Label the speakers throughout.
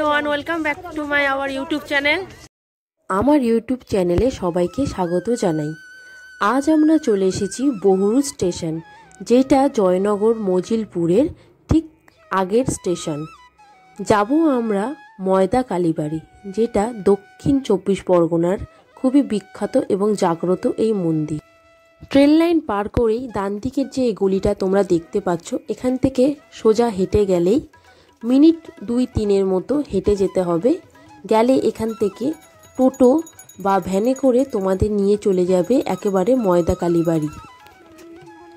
Speaker 1: Everyone, welcome back to my our YouTube channel.
Speaker 2: আমার YouTube চ্যানেলে সবাইকে স্বাগত জানাই। আজ আমরা চলে এসেছি বহুরুচ স্টেশন, যেটা জয়নগর মজিলপুরের ঠিক আগের স্টেশন। যাব আমরা ময়দা কালীবাড়ি, যেটা দক্ষিণ 24 পরগনার খুবই বিখ্যাত এবং জাগ্রত এই মন্দির। ট্রেন লাইন পার করেই ডান দিকের যে গলিটা তোমরা দেখতে পাচ্ছ, এখান থেকে সোজা হেঁটে গেলেই মিনিট 2-3 মতো হেঁটে যেতে হবে। গেলে এখান থেকে টোটো বা ভ্যানে করে তোমাদের নিয়ে চলে যাবে একেবারে ময়দা কালীবাড়ি।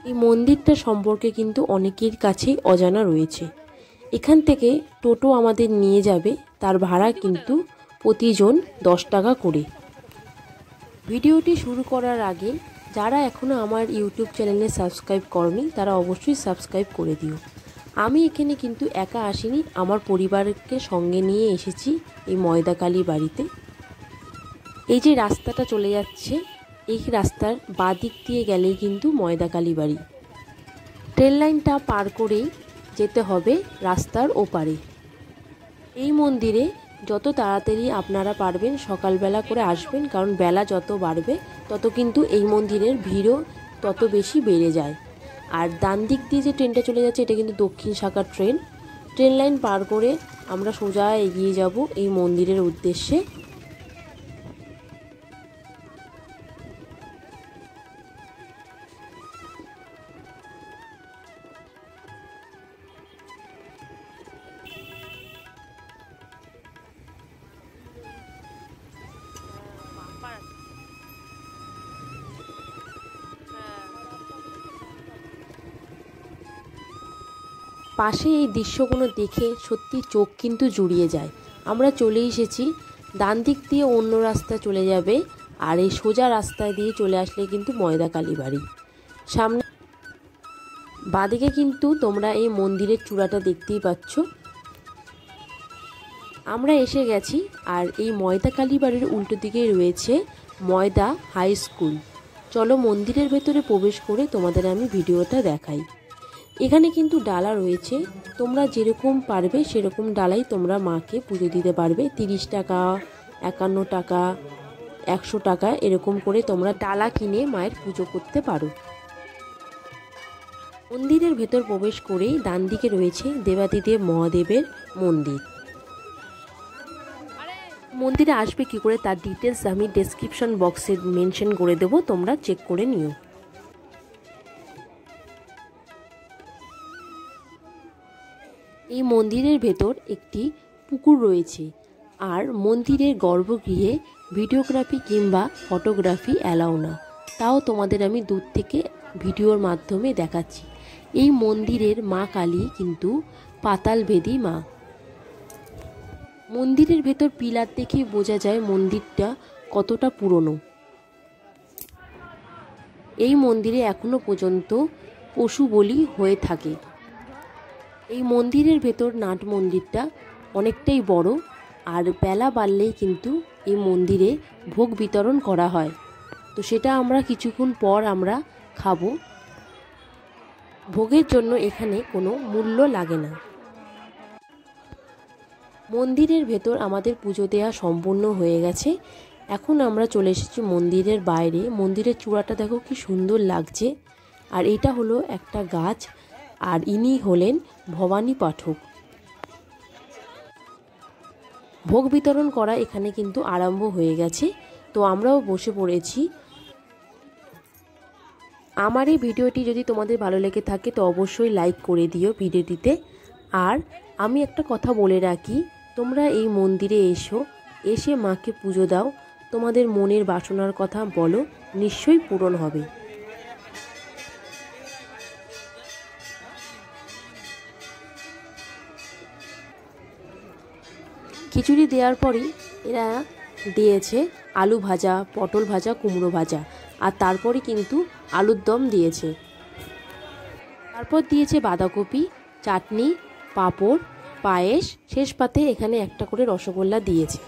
Speaker 2: এই মন্দিরটা সম্পর্কে কিন্তু অনেকের কাছেই অজানা রয়েছে। এখান থেকে টোটো আমাদের নিয়ে যাবে, তার ভাড়া কিন্তু প্রতিজন 10 টাকা করে। ভিডিওটি শুরু করার আগে যারা এখনও আমার ইউটিউব চ্যানেলে সাবস্ক্রাইব করনি, তারা অবশ্যই সাবস্ক্রাইব করে দিও। আমি এখানে কিন্তু একা আসিনি, আমার পরিবারকে সঙ্গে নিয়ে এসেছি এই ময়দা কালী বাড়িতে। এই যে রাস্তাটা চলে যাচ্ছে, এই রাস্তার বাঁ দিক দিয়ে গেলেই কিন্তু ময়দা কালী বাড়ি। ট্রেন লাইনটা পার করেই যেতে হবে রাস্তার ওপারে। এই মন্দিরে যত তাড়াতাড়ি আপনারা পারবেন সকালবেলা করে আসবেন, কারণ বেলা যত বাড়বে তত কিন্তু এই মন্দিরের ভিড়ও তত বেশি বেড়ে যায়। আর ডান দিক দিয়ে যে ট্রেনটা চলে যাচ্ছে, এটা কিন্তু দক্ষিণ শাখার ট্রেন। ট্রেন লাইন পার করে আমরা সোজা এগিয়ে যাব এই মন্দিরের উদ্দেশ্যে। পাশে এই দৃশ্যগুলো দেখে সত্যি চোখ কিন্তু জুড়িয়ে যায়। আমরা চলে এসেছি, ডান দিক দিয়ে অন্য রাস্তা চলে যাবে, আর এই সোজা রাস্তায় দিয়ে চলে আসলে কিন্তু ময়দা কালীবাড়ি। সামনে বাঁদিকে কিন্তু তোমরা এই মন্দিরের চূড়াটা দেখতেই পাচ্ছ। আমরা এসে গেছি, আর এই ময়দা কালীবাড়ির উল্টো দিকে রয়েছে ময়দা হাই স্কুল। চলো মন্দিরের ভেতরে প্রবেশ করে তোমাদের আমি ভিডিওটা দেখাই। এখানে কিন্তু ডালা রয়েছে, তোমরা যেরকম পারবে সেরকম ডালাই তোমরা মাকে পুজো দিতে পারবে। 30 টাকা, 51 টাকা, 100 টাকা এরকম করে তোমরা ডালা কিনে মায়ের পুজো করতে পারো। মন্দিরের ভেতর প্রবেশ করেই ডান দিকে রয়েছে দেবাদিদেব মহাদেবের মন্দির। মন্দিরে আসবে কি করে তার ডিটেলস আমি ডেসক্রিপশন বক্সে মেনশন করে দেব, তোমরা চেক করে নিও। এই মন্দিরের ভেতর একটি পুকুর রয়েছে, আর মন্দিরের গর্ভগৃহে ভিডিওগ্রাফি কিংবা ফটোগ্রাফি অ্যালাউ না, তাও তোমাদের আমি দূর থেকে ভিডিওর মাধ্যমে দেখাচ্ছি। এই মন্দিরের মা কালী কিন্তু পাতালভেদী মা। মন্দিরের ভেতর পিলার দেখে বোঝা যায় মন্দিরটা কতটা পুরনো। এই মন্দিরে এখনো পর্যন্ত পশু বলি হয়ে থাকে। এই মন্দিরের ভেতর নাট মন্দিরটা অনেকটাই বড়, আর বেলা বাড়লেই কিন্তু এই মন্দিরে ভোগ বিতরণ করা হয়। তো সেটা আমরা কিছুক্ষণ পর আমরা খাবো। ভোগের জন্য এখানে কোনো মূল্য লাগে না। মন্দিরের ভেতর আমাদের পুজো দেওয়া সম্পূর্ণ হয়ে গেছে। এখন আমরা চলে এসেছি মন্দিরের বাইরে। মন্দিরের চূড়াটা দেখো কি সুন্দর লাগছে, আর এটা হলো একটা গাছ, আর ইনি হলেন ভবানী পাঠক। ভোগ বিতরণ করা এখানে কিন্তু আরম্ভ হয়ে গেছে, তো আমরাও বসে পড়েছি। আমার এই ভিডিওটি যদি তোমাদের ভালো লেগে থাকে তো অবশ্যই লাইক করে দিও ভিডিওটিতে। আর আমি একটা কথা বলে রাখি, তোমরা এই মন্দিরে এসে মাকে পুজো দাও, তোমাদের মনের বাসনার কথা বলো, নিশ্চয়ই পূরণ হবে। খিচুড়ি দেওয়ার পরই এরা দিয়েছে আলু ভাজা, পটল ভাজা, কুমড়ো ভাজা, আর তারপরে কিন্তু আলুর দম দিয়েছে। তারপর দিয়েছে বাঁধাকপি, চাটনি, পাঁপড়, পায়েস, শেষ পাতে এখানে একটা করে রসগোল্লা দিয়েছে।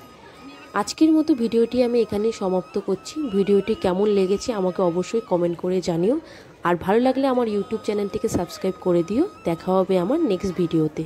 Speaker 2: আজকের মতো ভিডিওটি আমি এখানেই সমাপ্ত করছি। ভিডিওটি কেমন লেগেছে আমাকে অবশ্যই কমেন্ট করে জানিও, আর ভালো লাগলে আমার ইউটিউব চ্যানেলটিকে সাবস্ক্রাইব করে দিও। দেখা হবে আমার নেক্সট ভিডিওতে।